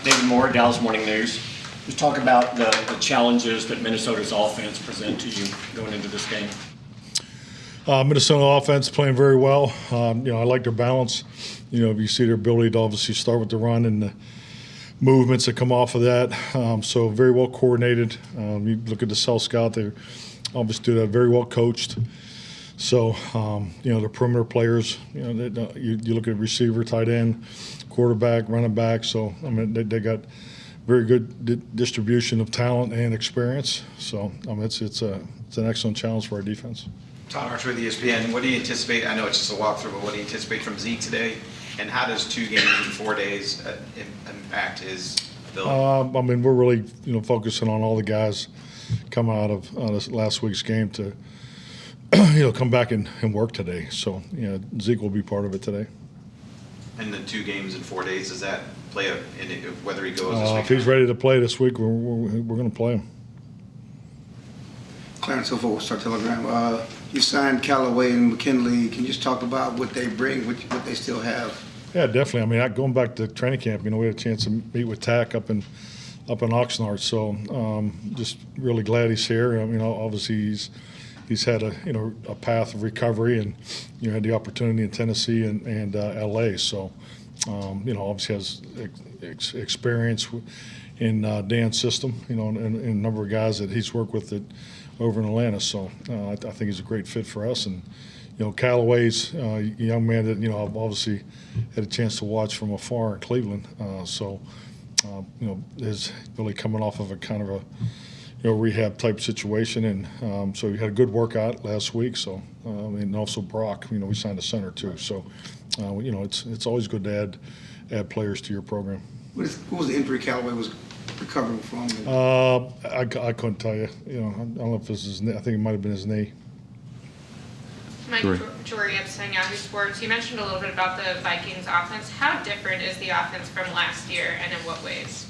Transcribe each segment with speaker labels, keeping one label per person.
Speaker 1: David Moore, Dallas Morning News. Just talk about the challenges that Minnesota's offense present to you going into this game.
Speaker 2: Minnesota offense playing very well. I like their balance. If you see their ability to obviously start with the run and the movements that come off of that. So very well coordinated. You look at the South Scout, they obviously do that, very well coached. So, the perimeter players, you look at receiver, tight end, quarterback, running back. So, they got very good distribution of talent and experience. So, it's an excellent challenge for our defense.
Speaker 3: Todd Archer with ESPN. What do you anticipate? I know it's just a walkthrough, but what do you anticipate from Zeke today? And how does 2 games in 4 days impact his ability?
Speaker 2: We're really, focusing on all the guys coming out of this last week's game to, come back and work today. So, Zeke will be part of it today.
Speaker 3: And the 2 games in 4 days, does that play whether he goes this week?
Speaker 2: If he's ready to play this week, we're going to play him.
Speaker 4: Clarence Hill for Star Telegram. You signed Callaway and McKinley. Can you just talk about what they bring, what they still have?
Speaker 2: Yeah, definitely. Going back to training camp, we had a chance to meet with Tack up in Oxnard. So just really glad he's here. Obviously he's had a path of recovery, and had the opportunity in Tennessee and LA. So obviously has experience in Dan's system. And a number of guys that he's worked with over in Atlanta. So I think he's a great fit for us. And Callaway's a young man that I've obviously had a chance to watch from afar in Cleveland. Is really coming off of a kind of a rehab type situation, and so he had a good workout last week. So and also Brock, we signed a center too. So it's always good to add players to your program.
Speaker 4: What was the injury Callaway was recovering from?
Speaker 2: I couldn't tell you. I don't know if this is. I think it might have been his knee.
Speaker 5: Mike Jory, Yahoo Sports. You mentioned a little bit about the Vikings offense. How different is the offense from last year, and in what ways?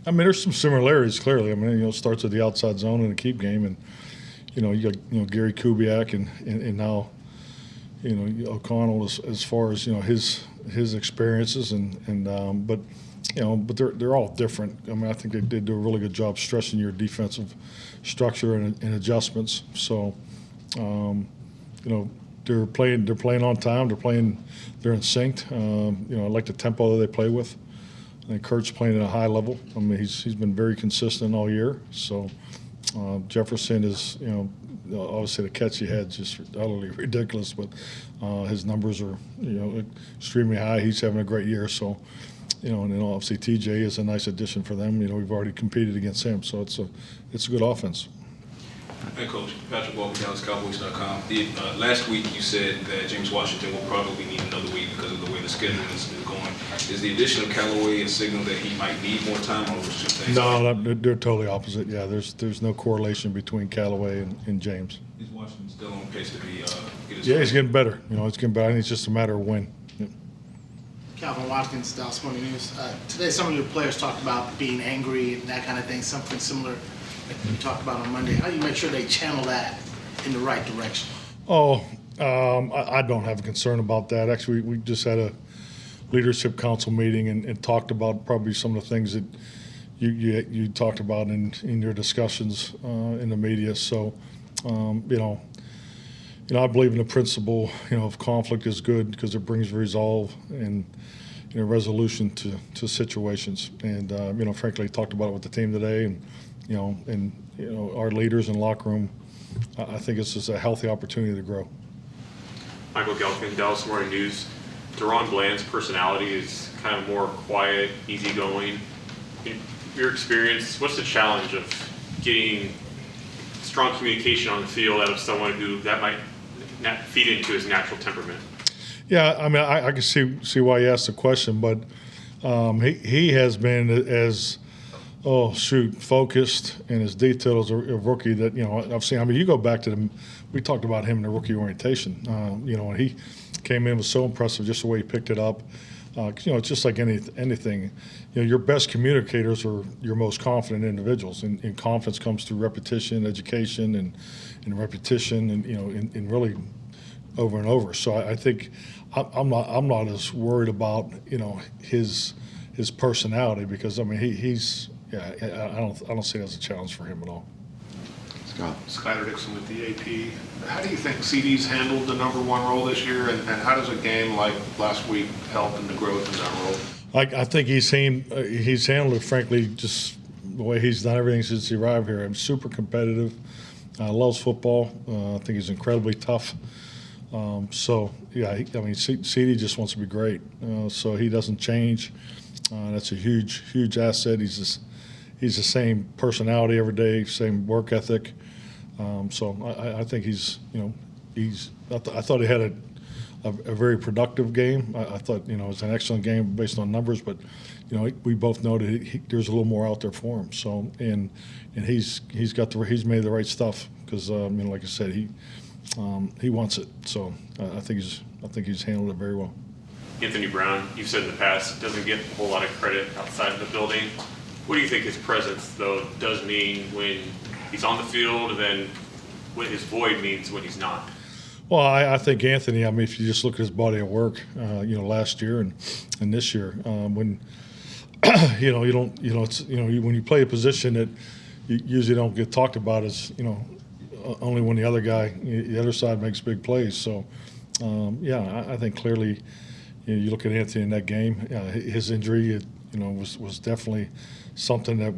Speaker 2: There's some similarities, clearly. It starts with the outside zone in the keep game, and you got Gary Kubiak and now O'Connell as far as his experiences but they're all different. I think they did do a really good job stressing your defensive structure and adjustments. So. They're playing on time. They're in sync. I like the tempo that they play with. I think Kurt's playing at a high level. He's been very consistent all year. So Jefferson is, obviously the catch he had just utterly ridiculous, but his numbers are, extremely high. He's having a great year. So, and then obviously TJ is a nice addition for them. We've already competed against him, so it's a good offense.
Speaker 6: Hey, Coach. Patrick Walker, DallasCowboys.com. Last week you said that James Washington will probably need another week because of the way the schedule is going. Is the addition of Callaway a signal that he might need more time, or was it just things?
Speaker 2: No, they're totally opposite. Yeah, there's no correlation between Callaway and James.
Speaker 6: Is Washington still on pace to be?
Speaker 2: He's getting better. It's getting better. I think it's just a matter of when. Yep.
Speaker 7: Calvin Watkins, Dallas Morning News. Today, some of your players talked about being angry and that kind of thing, something similar like we talked about on Monday. How do you make sure they channel that in the right direction?
Speaker 2: I don't have a concern about that. Actually, we just had a leadership council meeting and talked about probably some of the things that you talked about in your discussions in the media. So, I believe in the principle, of conflict is good because it brings resolve and resolution to situations. And frankly, talked about it with the team today, and our leaders in the locker room. I think it's just a healthy opportunity to grow.
Speaker 8: Michael Gelfand, Dallas Morning News. Deron Bland's personality is kind of more quiet, easygoing. In your experience, what's the challenge of getting strong communication on the field out of someone who that might not feed into his natural temperament?
Speaker 2: Yeah, I can see why you asked the question, but he has been as focused and as detailed as a rookie that I've seen. You go back to we talked about him in the rookie orientation. And he came in was so impressive just the way he picked it up. It's just like anything. Your best communicators are your most confident individuals, and confidence comes through repetition, education, and repetition, and really over and over. So I think I'm not as worried about his his personality, because I mean he's I don't see it as a challenge for him at all.
Speaker 9: Skyler Dixon with the AP. How do you think CD's handled the number one role this year, and how does a game like last week help in the growth in that role?
Speaker 2: I think he's handled it, frankly, just the way he's done everything since he arrived here. I'm super competitive, loves football. I think he's incredibly tough. So yeah, I mean, CD just wants to be great. So he doesn't change. That's a huge asset. He's the same personality every day, same work ethic. So I think I thought he had a very productive game. I thought, it was an excellent game based on numbers, but, we both know that there's a little more out there for him. So, and he's made the right stuff because, like I said, he wants it. So I think he's handled it very well.
Speaker 8: Anthony Brown, you've said in the past, doesn't get a whole lot of credit outside of the building. What do you think his presence, though, does mean when he's on the field, and then what his void means when he's not?
Speaker 2: Well, I think Anthony, I mean, if you just look at his body of work, last year and this year, when, when you play a position that you usually don't get talked about as, only when the other side makes big plays. So, I think clearly, you look at Anthony in that game, his injury, was definitely something that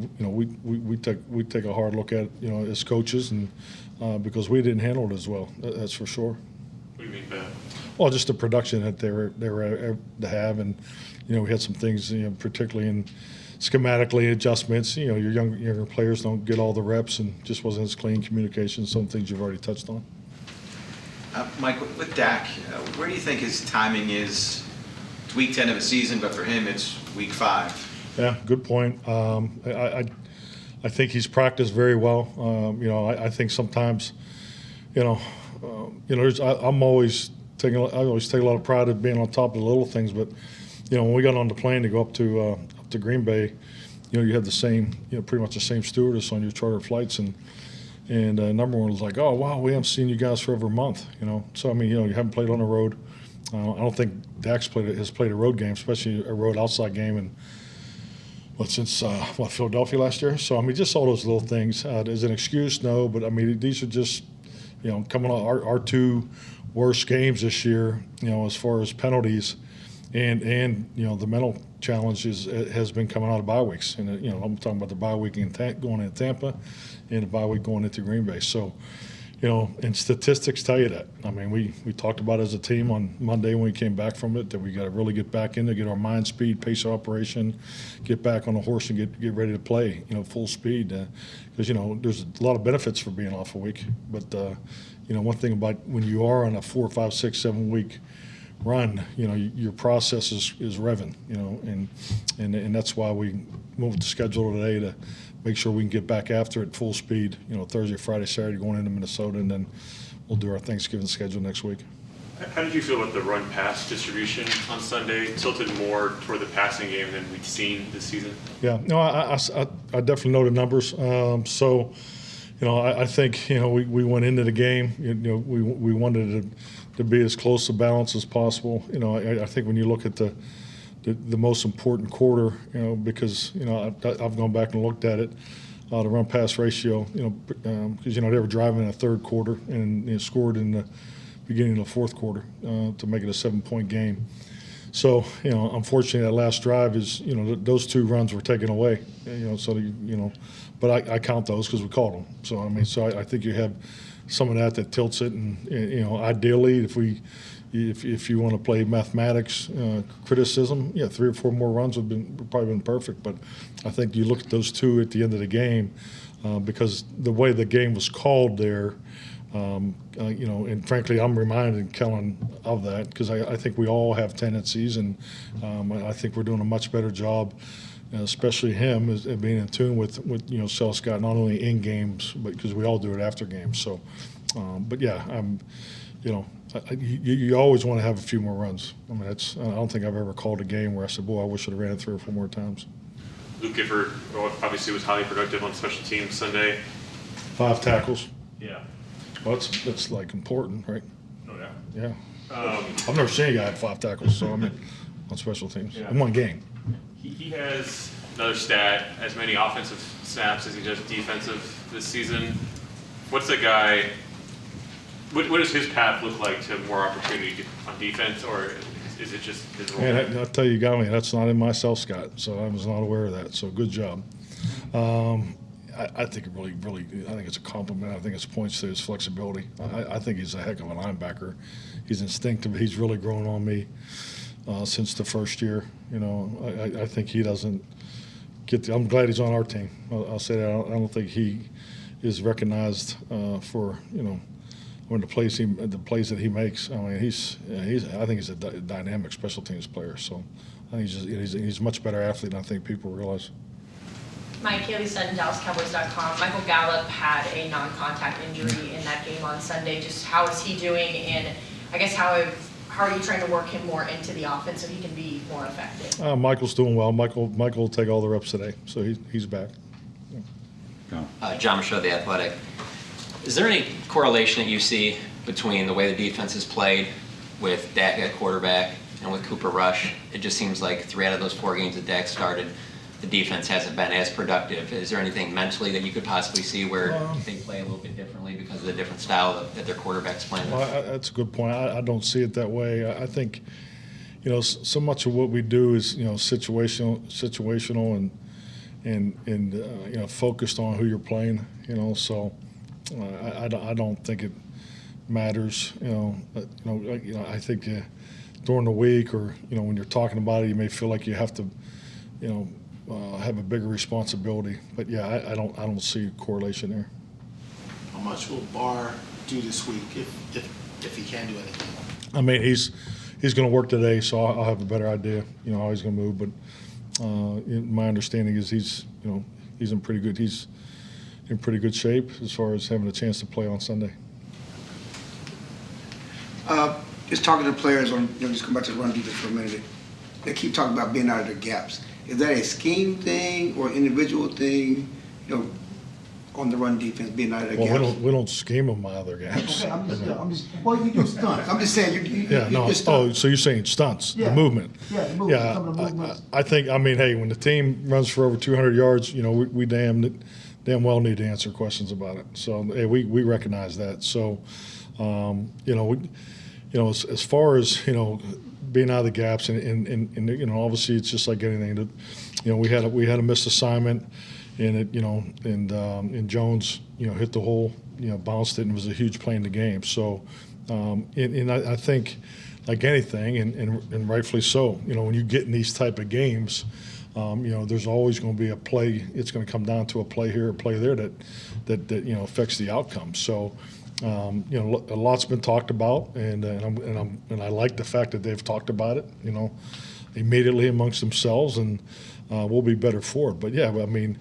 Speaker 2: we take a hard look at, as coaches, and because we didn't handle it as well. That's for sure.
Speaker 8: What do you mean by that?
Speaker 2: Well, just the production that they were to have, and we had some things, particularly in schematically adjustments. Your younger players don't get all the reps, and just wasn't as clean communication. Some things you've already touched on.
Speaker 3: Mike, with Dak, where do you think his timing is? It's week 10 of a season, but for him, it's week 5.
Speaker 2: Yeah, good point. I think he's practiced very well. I think sometimes, I always take a lot of pride in being on top of the little things. But when we got on the plane to go up to Green Bay, you had the same, pretty much the same stewardess on your charter flights, and number one was like, oh wow, we haven't seen you guys for over a month. So I mean, you haven't played on the road. I don't think Dak's has played a road game, especially a road outside game, and since Philadelphia last year. So I mean, just all those little things. Is an excuse? No, but I mean, these are just coming on our 2 worst games this year. As far as penalties, and the mental challenge has been coming out of bye weeks. And I'm talking about the bye week going into Tampa, and the bye week going into Green Bay. So. And statistics tell you that. I mean, we talked about it as a team on Monday when we came back from it, that we got to really get back in to get our mind speed, pace of operation, get back on the horse and get ready to play, full speed. Because, there's a lot of benefits for being off a week. But, one thing about when you are on a 4, 5, 6, 7 week run, your process is revving, and that's why we moved the schedule today to make sure we can get back after it full speed, Thursday, Friday, Saturday going into Minnesota, and then we'll do our Thanksgiving schedule next week.
Speaker 8: How did you feel about the run-pass distribution on Sunday? Tilted more toward the passing game than we've seen this season?
Speaker 2: Yeah, no, I definitely know the numbers. I think, we went into the game, we wanted to be as close to balance as possible. I think when you look at the most important quarter, because, I've gone back and looked at it, the run-pass ratio, because, they were driving in the third quarter and scored in the beginning of the fourth quarter to make it a 7-point game. So, unfortunately, that last drive is, those 2 runs were taken away, but I count those because we called them. So, I think you have some of that tilts it, and, ideally, if you want to play mathematics criticism, 3 or 4 more runs would probably been perfect. But I think you look at those 2 at the end of the game, because the way the game was called there, and frankly, I'm reminded Kellen of that, because I think we all have tendencies, and I think we're doing a much better job, especially him, as being in tune with Sel Scott, not only in games, but because we all do it after games. So, but yeah, you always want to have a few more runs. I don't think I've ever called a game where I said, boy, I wish I'd have ran it 3 or 4 more times.
Speaker 8: Luke Gifford obviously was highly productive on special teams Sunday.
Speaker 2: 5 tackles.
Speaker 8: Yeah.
Speaker 2: Well, that's like important, right?
Speaker 8: No doubt.
Speaker 2: Yeah. I've never seen a guy have 5 tackles, so on special teams in one game.
Speaker 10: He
Speaker 8: He has another stat, as many offensive snaps as he does defensive this season. What's the guy, what does his path look like to more opportunity on defense, or is it just his role?
Speaker 2: And I'll tell you, you got me. That's not in my self, Scott. So I was not aware of that. So good job. I think it really, I think it's a compliment. I think it points to his flexibility. I think he's a heck of a linebacker. He's instinctive. He's really grown on me since the first year. You know, I think he doesn't get I'm glad he's on our team. I'll say that. I don't think he is recognized for, you know, when the plays that he makes. I mean, I think he's a dynamic special teams player. So I think he's a much better athlete than I think people realize.
Speaker 10: Mike Haley said in DallasCowboys.com, Michael Gallup had a non-contact injury in that game on Sunday. Just how is he doing, and I guess how are you trying to work him more into the offense so he can be more effective?
Speaker 2: Michael's doing well. Michael will take all the reps today, so he's back.
Speaker 11: John Michaud, The Athletic. Is there any correlation that you see between the way the defense is played with Dak at quarterback and with Cooper Rush? It just seems like 3 out of those 4 games that Dak started, the defense hasn't been as productive. Is there anything mentally that you could possibly see where they play a little bit differently because of the different style that their quarterback's playing?
Speaker 2: Well, that's a good point. I don't see it that way. I think, you know, so much of what we do is, you know, situational and you know, focused on who you're playing. You know, so I don't think it matters. You know, I think during the week, or, you know, when you're talking about it, you may feel like you have to, you know, have a bigger responsibility. But yeah, I don't see a correlation there.
Speaker 7: How much will Barr do this week if he can do anything?
Speaker 2: I mean, he's going to work today, so I'll have a better idea, you know, how he's going to move. But my understanding is he's in pretty good shape as far as having a chance to play on Sunday.
Speaker 4: Just talking to players on, you know, just come back to the run defense for a minute. They keep talking about being out of their gaps. Is that a scheme thing or individual thing, you know, on the run defense, being out of their gaps?
Speaker 2: Well, we don't scheme them out of their gaps.
Speaker 4: Okay, I'm just, well, you do stunts. I'm just saying, you just
Speaker 2: Oh, so you're saying stunts, the movement.
Speaker 4: Yeah, the movement, some of the movements.
Speaker 2: I think, I mean, hey, when the team runs for over 200 yards, you know, we damn well need to answer questions about it. So, hey, we recognize that. So, you know, as far as, you know, being out of the gaps, and you know, obviously it's just like anything that, you know, we had a missed assignment, and it, you know, and Jones, you know, hit the hole, you know, bounced it, and it was a huge play in the game. So, and I think, like anything, and rightfully so, you know, when you get in these type of games, you know, there's always going to be a play. It's going to come down to a play here, a play there that you know, affects the outcome. So. You know, a lot's been talked about, and I like the fact that they've talked about it, you know, immediately amongst themselves, and we'll be better for it. But yeah, I mean,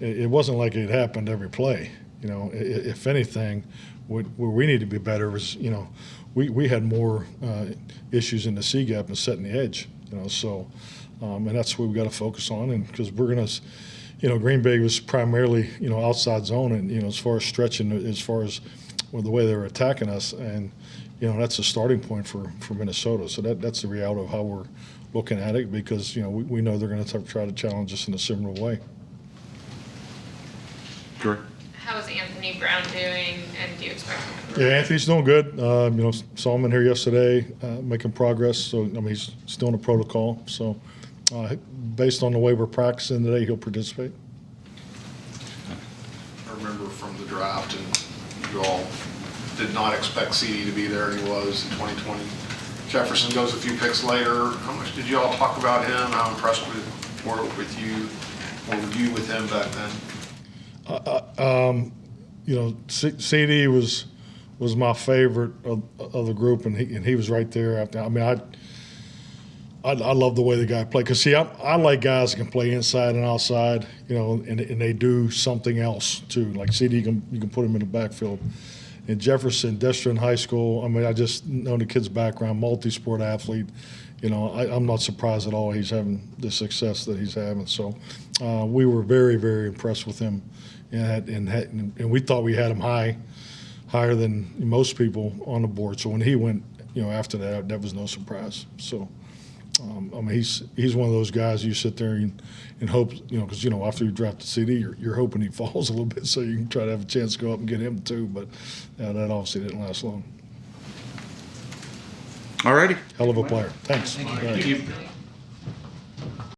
Speaker 2: it wasn't like it happened every play. You know, if anything, where we need to be better is, you know, we had more issues in the C gap and setting the edge. You know, so and that's what we got to focus on, and because we're gonna. You know, Green Bay was primarily, you know, outside zone, and, you know, as far as stretching, as far as the way they were attacking us, and, you know, that's a starting point for Minnesota. So that's the reality of how we're looking at it, because, you know, we know they're going to try to challenge us in a similar way.
Speaker 8: Sure.
Speaker 5: How is Anthony Brown doing, and do you expect him to
Speaker 2: Yeah, Anthony's doing good. You know, saw him in here yesterday, making progress. So, I mean, he's still in the protocol. So, based on the way we're practicing today, he'll participate.
Speaker 9: I remember from the draft, and you all did not expect CD to be there, and he was in 2020. Jefferson goes a few picks later. How much did you all talk about him? How impressed were you with him back then?
Speaker 2: You know, CD was my favorite of the group, and he was right there. I mean, I love the way the guy played, because see, I like guys that can play inside and outside, you know, and they do something else too. Like CD, you can put him in the backfield. And Jefferson, Destro in high school, I mean, I just know the kid's background, multi-sport athlete. You know, I'm not surprised at all he's having the success that he's having. So we were very, very impressed with him, and we thought we had him higher than most people on the board. So when he went, you know, after that was no surprise. So. I mean, he's one of those guys you sit there and hope, because, after you draft the CD, you're hoping he falls a little bit so you can try to have a chance to go up and get him too. But that obviously didn't last long.
Speaker 12: All righty.
Speaker 2: Hell of a player. Thanks.
Speaker 12: Thank you.